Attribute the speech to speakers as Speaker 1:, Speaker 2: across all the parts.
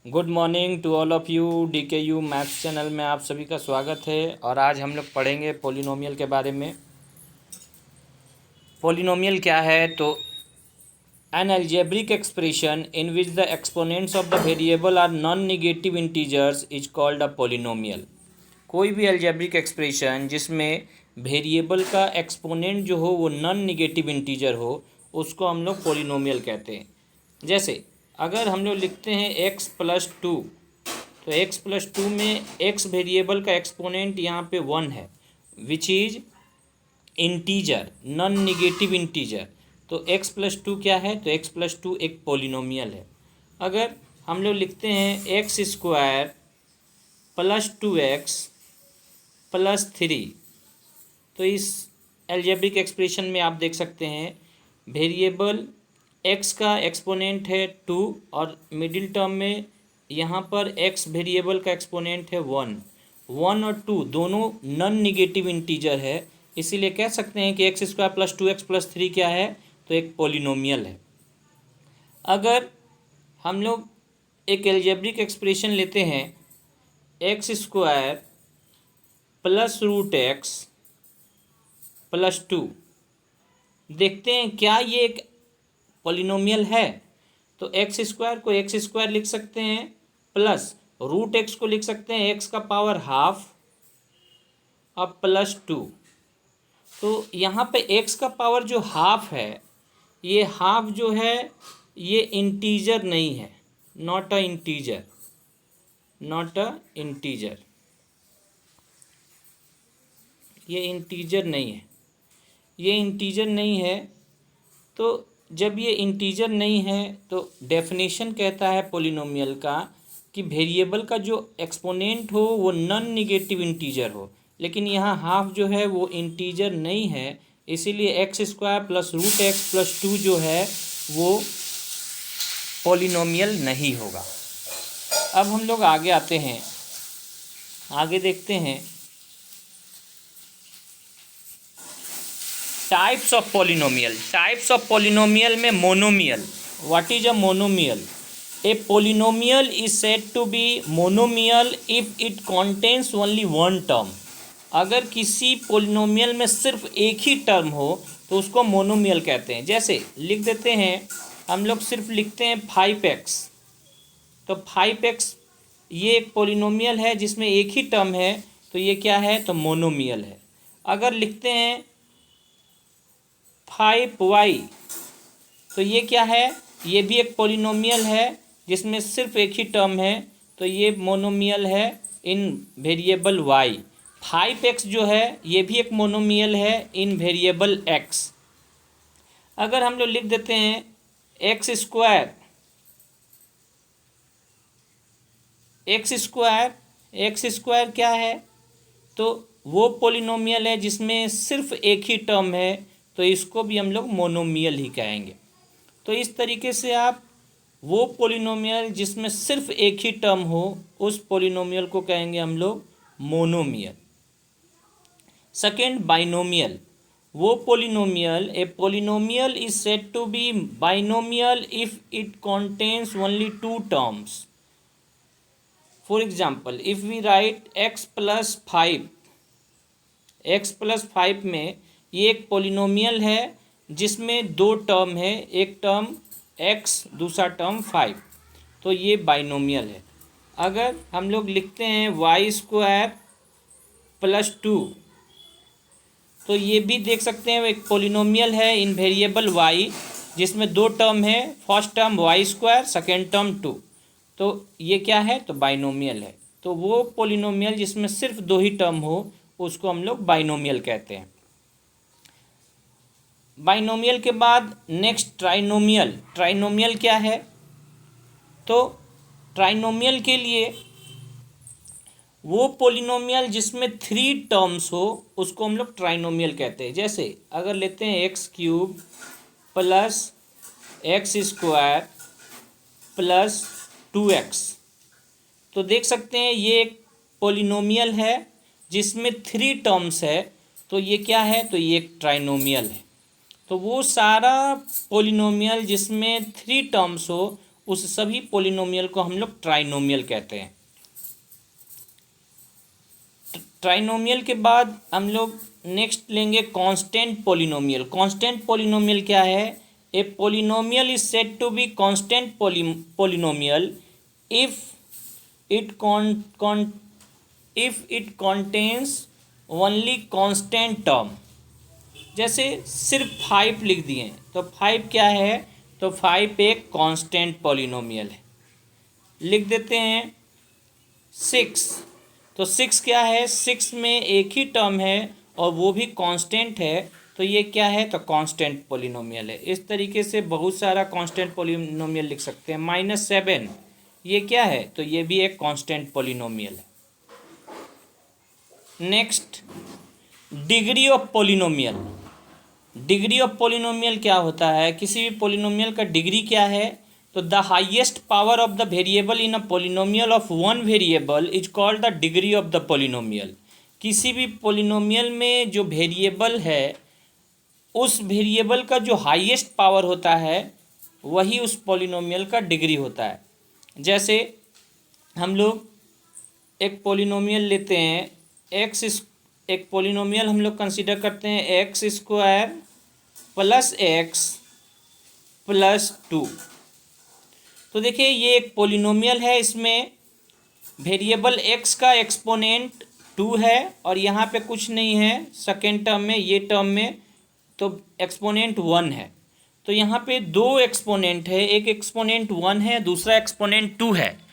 Speaker 1: Good morning to all of you. DKU maths channel में आप सभी का स्वागत है। और आज हम लोग पढ़ेंगे पोलिनोमियल के बारे में। पोलिनोमियल क्या है? तो an algebraic expression in which the exponents of the variable are non negative integers is called a polynomial. कोई भी अलजेब्रिक एक्सप्रेशन जिसमें वेरिएबल का एक्सपोनेंट जो हो वो नॉन नेगेटिव इंटीजर हो, उसको हम लोग पोलिनोमियल कहते हैं। जैसे अगर हम लोग लिखते हैं x+2, तो x+2 में x वेरिएबल का एक्सपोनेंट यहाँ पे 1 है, which is integer, non negative integer. तो x+2 क्या है? तो x+2 एक पोलिनोमियल है। अगर हम लोग लिखते हैं x² + 2x + 3, तो इस अलजेब्रिक एक्सप्रेशन में आप देख सकते हैं वेरिएबल x का एक्सपोनेंट है 2 और मिडिल टर्म में यहाँ पर x वेरिएबल का एक्सपोनेंट है 1। 1 और 2 दोनों नॉन निगेटिव इंटीजर है, इसीलिए कह सकते हैं कि x² + 2x + 3 क्या है? तो एक पोलिनोमियल है। अगर हम लोग एक अलजेब्रिक एक्सप्रेशन लेते हैं x² + √x + 2, देखते हैं क्या ये एक पोलिनोमियल है। तो x² को x² लिख सकते हैं, प्लस √x को लिख सकते हैं x का पावर हाफ और +2। तो यहाँ पे x का पावर जो हाफ है, ये हाफ जो है ये इंटीजर नहीं है, not a integer, not a integer, ये इंटीजर नहीं है, ये इंटीजर नहीं है। तो जब ये इंटीजर नहीं है तो डेफिनेशन कहता है पोलिनोमियल का कि वेरिएबल का जो एक्सपोनेंट हो वो नॉन निगेटिव इंटीजर हो, लेकिन यहाँ हाफ जो है वो इंटीजर नहीं है, इसीलिए x² + √x + 2 जो है वो पोलिनोमियल नहीं होगा। अब हम लोग आगे आते हैं, आगे देखते हैं types of polynomial. Types of polynomial में monomial. What is a monomial? A polynomial is said to be monomial if it contains only one term. अगर किसी पोलिनोमियल में सिर्फ एक ही टर्म हो तो उसको मोनोमियल कहते हैं। जैसे लिख देते हैं, हम लोग सिर्फ लिखते हैं 5x, तो 5x ये एक पोलिनोमियल है जिसमें एक ही टर्म है, तो ये क्या है? तो मोनोमियल है। अगर लिखते हैं 5y, तो ये क्या है? ये भी एक पोलिनोमियल है जिसमें सिर्फ एक ही टर्म है, तो ये मोनोमियल है इन वेरिएबल y। 5x जो है ये भी एक मोनोमियल है इन वेरिएबल x। अगर हम लोग लिख देते हैं x² क्या है? तो वो पोलिनोमियल है जिसमें सिर्फ एक ही टर्म है, तो इसको भी हम लोग मोनोमियल ही कहेंगे। तो इस तरीके से आप वो पोलिनोमियल जिसमें सिर्फ एक ही टर्म हो, उस पोलिनोमियल को कहेंगे हम लोग मोनोमियल। Second, binomial. वो polynomial, a polynomial is said to be binomial if it contains only two terms. For example, if we write x+5, x+5 में ये एक पोलिनोमियल है जिसमें दो टर्म है, एक टर्म x, दूसरा टर्म 5, तो ये बाइनोमियल है। अगर हम लोग लिखते हैं y² + 2, तो ये भी देख सकते हैं एक पोलिनोमियल है इन वेरिएबल y जिसमें दो टर्म है, first term y², second term 2, तो ये क्या है? तो बाइनोमियल है। तो वो पोलिनोमियल जिसमें सिर्फ दो ही टर्म हो उसको हम लोग बाइनोमियल कहते हैं। बाइनोमियल के बाद नेक्स्ट ट्राइनोमियल। ट्राइनोमियल क्या है? तो ट्राइनोमियल के लिए वो पोलिनोमियल जिसमें 3 टर्म्स हो उसको हम लोग ट्राइनोमियल कहते हैं। जैसे अगर लेते हैं x³ + x² + 2x, तो देख सकते हैं ये एक पोलिनोमियल है जिसमें 3 टर्म्स है, तो ये क्या है? तो ये एक ट्राइनोमियल है। तो वो सारा पोलिनोमियल जिसमें 3 टर्म्स हो उस सभी पोलिनोमियल को हम लोग ट्राइनोमियल कहते हैं। ट्राइनोमियल के बाद हम लोग नेक्स्ट लेंगे कांस्टेंट पोलिनोमियल। कांस्टेंट पोलिनोमियल क्या है? A polynomial is said to be constant polynomial if it contains only constant term. जैसे सिर्फ 5 लिख दिए तो 5 क्या है? तो 5 एक कांस्टेंट पोलिनोमियल है। लिख देते हैं 6, तो 6 क्या है? 6 में एक ही टर्म है और वो भी कांस्टेंट है, तो ये क्या है? तो कांस्टेंट पोलिनोमियल है। इस तरीके से बहुत सारा कांस्टेंट पोलिनोमियल लिख सकते हैं। -7 ये क्या है? तो ये भी एक कांस्टेंट पोलिनोमियल है। Next, degree of polynomial. Degree of polynomial क्या होता है? किसी भी पोलिनोमियल का डिग्री क्या है? तो the highest power of the variable in a polynomial of one variable is called the degree of the polynomial. किसी भी पोलिनोमियल में जो वेरिएबल है उस वेरिएबल का जो हाईएस्ट पावर होता है वही उस पोलिनोमियल का डिग्री होता है। जैसे हम लोग एक पोलिनोमियल लेते हैं एक पोलिनोमियल हम लोग कंसीडर करते हैं x² + x + 2। तो देखिए ये एक पोलिनोमियल है, इसमें वेरिएबल x का एक्सपोनेंट 2 है और यहाँ पे कुछ नहीं है सेकेंड टर्म में, ये टर्म में तो एक्सपोनेंट 1 है। तो यहाँ पे दो एक्सपोनेंट है, एक एक्सपोनेंट 1 है, दूसरा एक्सपोनेंट 2 है।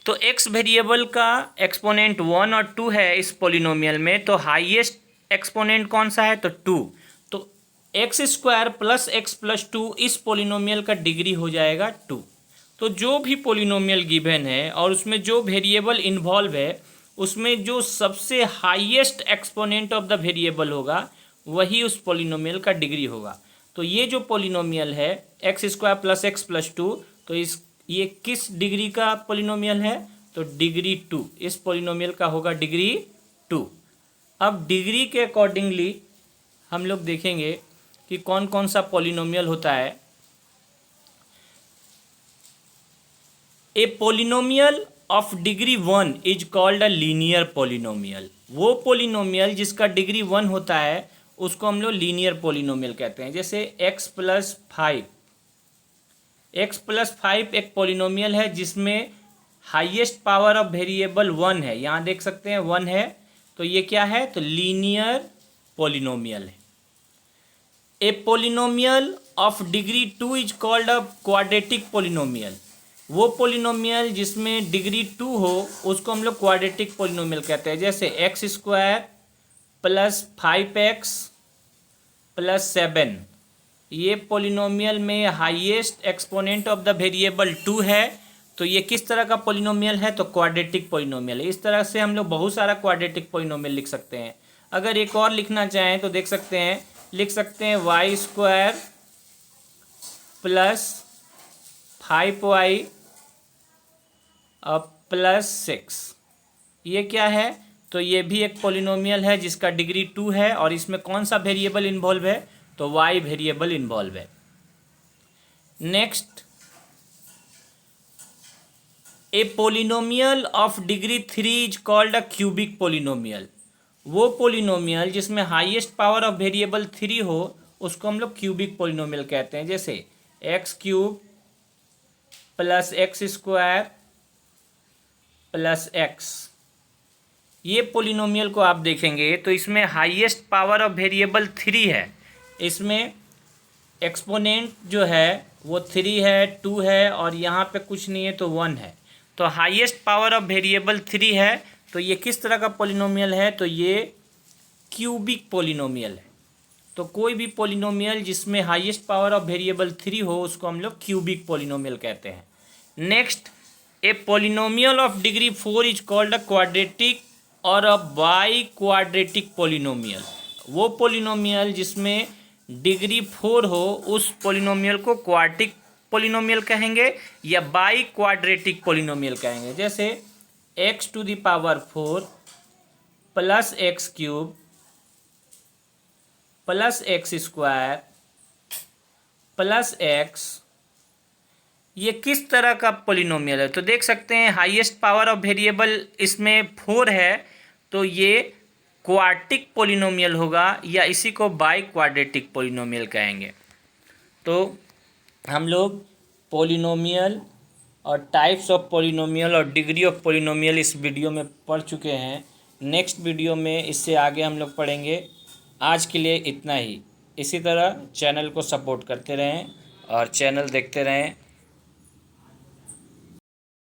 Speaker 1: तो x वेरिएबल का एक्सपोनेंट 1 और 2 है इस पोलिनोमियल में, तो हाईएस्ट एक्सपोनेंट कौन सा है? तो 2। तो x² + x + 2 इस पोलिनोमियल का डिग्री हो जाएगा 2। तो जो भी पोलिनोमियल गिवन है और उसमें जो वेरिएबल इन्वॉल्व है उसमें जो सबसे highest exponent of the variable होगा वही उस पोलिनोमियल का डिग्री होगा। तो ये जो पोलिनोमियल है x² + x + 2, तो ये किस डिग्री का पोलिनोमियल है? तो डिग्री 2। इस पोलिनोमियल का होगा डिग्री 2। अब डिग्री के अकॉर्डिंगली हम लोग देखेंगे कि कौन कौन सा पोलिनोमियल होता है। A polynomial of degree 1 is called a linear polynomial. वो पोलिनोमियल जिसका डिग्री 1 होता है उसको हम लोग लीनियर पोलिनोमियल कहते हैं। जैसे x + 5, x + 5 एक पोलिनोमियल है जिसमें हाईएस्ट पावर ऑफ वेरिएबल 1 है। यहाँ देख सकते हैं 1 है, तो ये क्या है? तो लीनियर पोलिनोमियल है। A polynomial of degree 2 is called a quadratic polynomial. वो पोलिनोमियल जिसमें डिग्री 2 हो उसको हम लोग क्वाड्रेटिक पोलिनोमियल कहते हैं। जैसे x² + 5x + 7, ये पोलिनोमियल में highest exponent of the variable 2 है, तो ये किस तरह का पोलिनोमियल है? तो क्वाड्रेटिक पोलिनोमियल है। इस तरह से हम लोग बहुत सारा क्वाड्रेटिक पोलिनोमियल लिख सकते हैं। अगर एक और लिखना चाहें तो देख सकते हैं, लिख सकते हैं y² + 5y + 6। ये क्या है? तो ये भी एक पोलिनोमियल है जिसका डिग्री 2 है और इसमें कौन सा वेरिएबल इन्वॉल्व है? तो y वेरिएबल इन्वॉल्व है। Next, A polynomial of degree 3 is called a cubic polynomial. वो पोलिनोमियल जिसमें हाईएस्ट पावर ऑफ वेरिएबल 3 हो उसको हम लोग क्यूबिक पोलिनोमियल कहते हैं। जैसे x³ + x² + x, ये पोलिनोमियल को आप देखेंगे तो इसमें हाईएस्ट पावर ऑफ वेरिएबल 3 है। इसमें एक्सपोनेंट जो है वो 3 है, 2 है और यहाँ पे कुछ नहीं है तो 1 है। तो हाईएस्ट पावर ऑफ वेरिएबल 3 है, तो ये किस तरह का पोलिनोमियल है? तो ये क्यूबिक पोलिनोमियल है। तो कोई भी पोलिनोमियल जिसमें हाईएस्ट पावर ऑफ वेरिएबल 3 हो उसको हम लोग क्यूबिक पोलिनोमियल कहते हैं। Next, A polynomial of degree 4 is called a quadratic और अ बाई क्वाड्रेटिक पोलिनोमियल। वो पोलिनोमियल जिसमें डिग्री 4 हो उस पोलिनोमियल को क्वाड्रेटिक पोलिनोमियल कहेंगे या बाई क्वाड्रेटिक पोलिनोमियल कहेंगे। जैसे x⁴ + x³ + x² + x ये किस तरह का पोलिनोमियल है? तो देख सकते हैं हाईएस्ट पावर ऑफ वेरिएबल इसमें 4 है, तो ये क्वाड्रेटिक पोलिनोमियल होगा या इसी को बाई क्वाड्रेटिक पोलिनोमियल कहेंगे। तो हम लोग पोलिनोमियल और टाइप्स ऑफ पोलिनोमियल और डिग्री ऑफ पोलिनोमियल इस वीडियो में पढ़ चुके हैं। नेक्स्ट वीडियो में इससे आगे हम लोग पढ़ेंगे। आज के लिए इतना ही। इसी तरह चैनल को सपोर्ट करते रहें और चैनल देखते रहें।